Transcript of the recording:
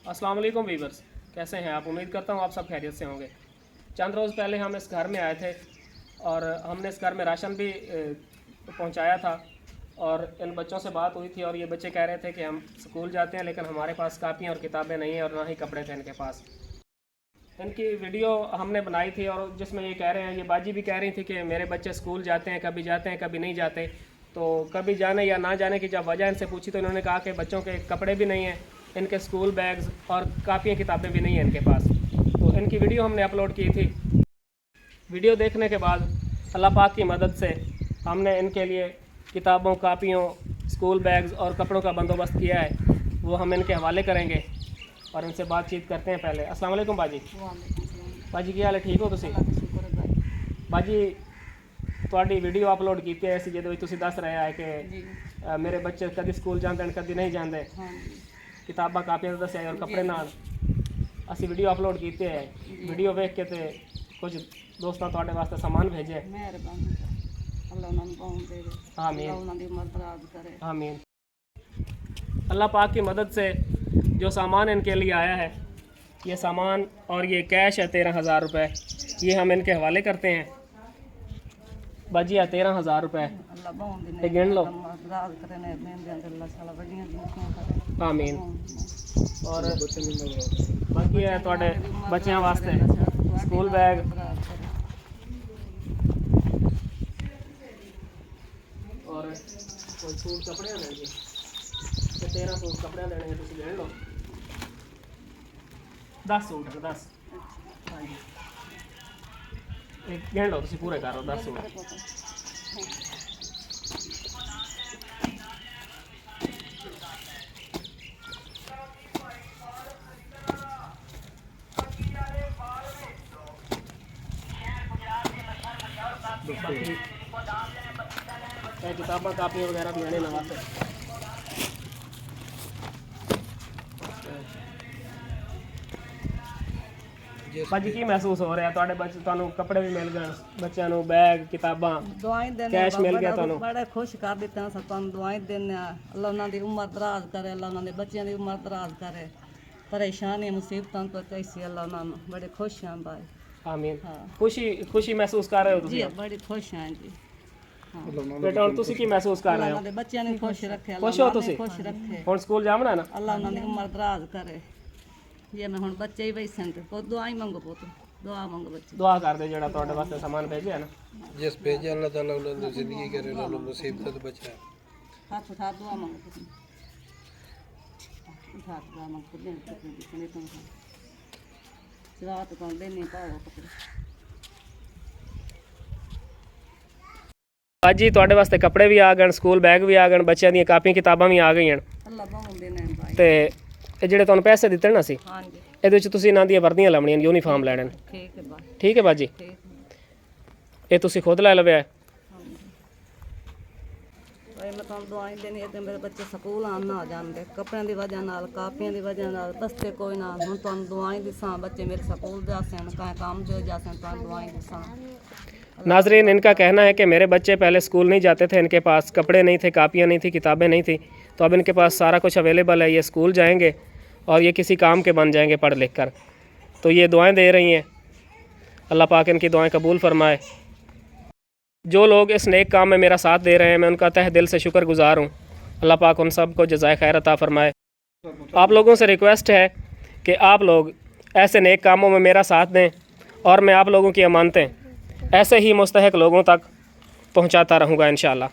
अस्सलाम वालेकुम वीवर्स, कैसे हैं आप? उम्मीद करता हूँ आप सब खैरियत से होंगे। चंद रोज़ पहले हम इस घर में आए थे और हमने इस घर में राशन भी पहुँचाया था और इन बच्चों से बात हुई थी और ये बच्चे कह रहे थे कि हम स्कूल जाते हैं लेकिन हमारे पास कापियाँ और किताबें नहीं हैं और ना ही कपड़े थे इनके पास। इनकी वीडियो हमने बनाई थी और जिसमें ये कह रहे हैं, ये बाजी भी कह रही थी कि मेरे बच्चे स्कूल जाते हैं, कभी नहीं जाते। तो कभी जाने या ना जाने की जब वजह इनसे पूछी तो इन्होंने कहा कि बच्चों के कपड़े भी नहीं हैं, इनके स्कूल बैग्स और कापियाँ किताबें भी नहीं हैं इनके पास। तो इनकी वीडियो हमने अपलोड की थी। वीडियो देखने के बाद अल्लाह पाक की मदद से हमने इनके लिए किताबों, कापियों, स्कूल बैग्स और कपड़ों का बंदोबस्त किया है। वो हम इनके हवाले करेंगे और इनसे बातचीत करते हैं। पहले अस्सलाम वालेकुम बाजी। बाजी की हाल है? ठीक हो तुसी? बाजी ਤੁਹਾਡੀ ਵੀਡੀਓ ਅਪਲੋਡ ਕੀਤੀ ਹੈ ਸੀ ਜਿਹਦੇ ਵਿੱਚ ਤੁਸੀਂ ਦੱਸ ਰਹੇ ਆ ਕਿ ਮੇਰੇ ਬੱਚੇ ਕਦੀ ਸਕੂਲ ਜਾਂਦੇ ਨੇ ਕਦੀ ਨਹੀਂ ਜਾਂਦੇ। ਕਿਤਾਬਾਂ ਕਾਪੀਆਂ ਦਾ ਦੱਸਿਆ ਔਰ ਕੱਪੜੇ ਨਾਲ ਅਸੀਂ ਵੀਡੀਓ ਅਪਲੋਡ ਕੀਤੇ ਹੈ। ਵੀਡੀਓ ਵੇਖ ਕੇ ਤੇ ਕੁਝ ਦੋਸਤਾਂ ਤੁਹਾਡੇ ਵਾਸਤੇ ਸਾਮਾਨ ਭੇਜੇ। ਮਿਹਰਬਾਨੀ, ਅੱਲਾਹ ਉਹਨਾਂ ਨੂੰ ਪਾਉਣ ਦੇ। ਆਮੀਨ, ਉਹਨਾਂ ਦੀ ਉਮਰ दराज करे। आमीन। अल्लाह पाक की मदद से जो सामान इनके लिए आया है, ये सामान और ये कैश है 13,000 रुपये, ये हम इनके हवाले करते हैं। बाजी है 13,000 रुपये, गिन लो। आमीन। और बाकी है थोड़े बच्चों वास्ते स्कूल बैग और कोई सूट कपड़े लेंगे, 13 सूट कपड़े लेने हैं, तुम ले लो। 10 सूट है, 10। हाँ जी, एक गिन लो, तुम पूरे करो 10 सूट। किताबा कापियाँ वगैरह भी लेने वास्ते भाजी की महसूस हो रहा है? ਤੁਹਾਡੇ ਬੱਚੇ ਤੁਹਾਨੂੰ ਕੱਪੜੇ ਵੀ ਮਿਲ ਗਏ, ਬੱਚਿਆਂ ਨੂੰ ਬੈਗ, ਕਿਤਾਬਾਂ, ਦੁਆਈ ਦੇਣੇ, ਕੈਸ਼ ਮਿਲ ਗਿਆ ਤੁਹਾਨੂੰ? ਬੜੇ ਖੁਸ਼ ਕਰ ਦਿੱਤਾ ਸਭ ਤੁਹਾਨੂੰ ਦੁਆਈ ਦੇਣੇ। ਅੱਲਾਹ ਉਹਨਾਂ ਦੀ ਉਮਰ ਦਰਾਜ਼ ਕਰੇ, ਅੱਲਾਹ ਉਹਨਾਂ ਦੇ ਬੱਚਿਆਂ ਦੀ ਉਮਰ ਦਰਾਜ਼ ਕਰੇ। ਪਰੇਸ਼ਾਨੀ ਮੁਸੀਬਤਾਂ ਤੋਂ कैसी ਅੱਲਾਹ ਉਹਨਾਂ ਨੂੰ ਬੜੇ ਖੁਸ਼ ਹਾਂ ਭਾਈ। ਆਮੀਨ। खुशी महसूस कर रहे हो ਤੁਸੀਂ? जी बड़ी खुश हैं जी। बेटा ਹੁਣ ਤੁਸੀਂ ਕੀ ਮਹਿਸੂਸ ਕਰ ਰਹੇ ਹੋ? ਉਹਨਾਂ ਦੇ ਬੱਚਿਆਂ ਨੂੰ ਖੁਸ਼ ਰੱਖੇ, ਖੁਸ਼ ਹੋ ਤੁਸੀਂ? ਖੁਸ਼ ਰੱਖੇ। ਹੁਣ ਸਕੂਲ ਜਾਵਣਾ ਨਾ? ਅੱਲਾਹ ਉਹਨਾਂ ਦੀ ਉਮਰ ਦਰਾਜ਼ ਕਰੇ। ਜੇ ਮੈਂ ਹੁਣ ਬੱਚੇ ਹੀ ਬੈਠੇ ਤੇ ਪੁੱਤ ਦੁਆ ਹੀ ਮੰਗੋ, ਪੁੱਤ ਦੁਆ ਮੰਗੋ, ਬੱਚੇ ਦੁਆ ਕਰਦੇ ਜਿਹੜਾ ਤੁਹਾਡੇ ਵਾਸਤੇ ਸਾਮਾਨ ਭੇਜਿਆ ਨਾ। ਜਿਸ ਭੇਜਿਆ ਅੱਲਾਹ ਤਾਲਾ ਉਹਨਾਂ ਦੀ ਜ਼ਿੰਦਗੀ ਕਰੇ, ਉਹਨਾਂ ਨੂੰ ਮੁਸੀਬਤ ਤੋਂ ਬਚਾਏ। ਹੱਥ ਉਠਾ ਦੁਆ ਮੰਗੋ, ਤੁਸੀਂ ਉਠਾ ਦੁਆ ਮੰਗੋ, ਦੇਣ ਤੇ ਨਹੀਂ ਤਾਂ ਰਾਤ ਤੋਂ ਦੇਣੇ ਪਾਓ ਪਕੜ। ਅੱਜ ਹੀ ਤੁਹਾਡੇ ਵਾਸਤੇ ਕੱਪੜੇ ਵੀ ਆ ਗਏ, ਸਕੂਲ ਬੈਗ ਵੀ ਆ ਗਏ, ਬੱਚਿਆਂ ਦੀਆਂ ਕਾਪੀਆਂ ਕਿਤਾਬਾਂ ਵੀ ਆ ਗਈਆਂ ਅੱਲਾਹ ਬਾਉਂਦੇ ਨੇ ਭਾਈ। ਤੇ ਇਹ ਜਿਹੜੇ ਤੁਹਾਨੂੰ ਪੈਸੇ ਦਿੱਤੇ ਨਾ ਸੀ, ਹਾਂਜੀ, ਇਹਦੇ ਵਿੱਚ ਤੁਸੀਂ ਇਹਨਾਂ ਦੀਆਂ ਵਰਦੀਆਂ ਲਾਉਣੀਆਂ, ਯੂਨੀਫਾਰਮ ਲੈਣੇ ਨੇ। ਠੀਕ ਹੈ ਬਾਈ। ਠੀਕ ਹੈ ਬਾਜੀ, ਇਹ ਤੁਸੀਂ ਖੁਦ ਲੈ ਲਵਿਆ? ਭਾਈ ਮੈਂ ਤੁਹਾਨੂੰ ਦੁਆਈ ਦੇਣੀ ਹੈ ਤੇ ਮੇਰੇ ਬੱਚੇ ਸਕੂਲ ਆਉਣ ਨਾ ਜਾਂਦੇ, ਕੱਪੜਿਆਂ ਦੀ ਵਜ੍ਹਾ ਨਾਲ, ਕਾਪੀਆਂ ਦੀ ਵਜ੍ਹਾ ਨਾਲ, ਬਸਤੇ ਕੋਈ ਨਾ। ਹੁਣ ਤੁਹਾਨੂੰ ਦੁਆਈ ਦਿਸਾਂ, ਬੱਚੇ मेरे स्कूल जाते हैं, कहीं काम जो जाते हैं, तो दुआई दिसां। नाजरीन, इनका कहना है कि मेरे बच्चे पहले स्कूल नहीं जाते थे, इनके पास कपड़े नहीं थे, कापियाँ नहीं थी, किताबें नहीं थी, तो अब इनके पास सारा कुछ अवेलेबल है। ये स्कूल जाएंगे और ये किसी काम के बन जाएंगे पढ़ लिख कर। तो ये दुआएं दे रही हैं, अल्लाह पाक इनकी दुआएं कबूल फरमाए। जो लोग इस नेक काम में मेरा साथ दे रहे हैं, मैं उनका तहे दिल से शुक्रगुजार हूँ। अल्लाह पाक उन सब को जज़ाए खैर अता फरमाए। आप लोगों से रिक्वेस्ट है कि आप लोग ऐसे नेक कामों में मेरा साथ दें और मैं आप लोगों की अमानतें ऐसे ही मुस्तहक लोगों तक पहुँचाता रहूँगा इंशाअल्लाह।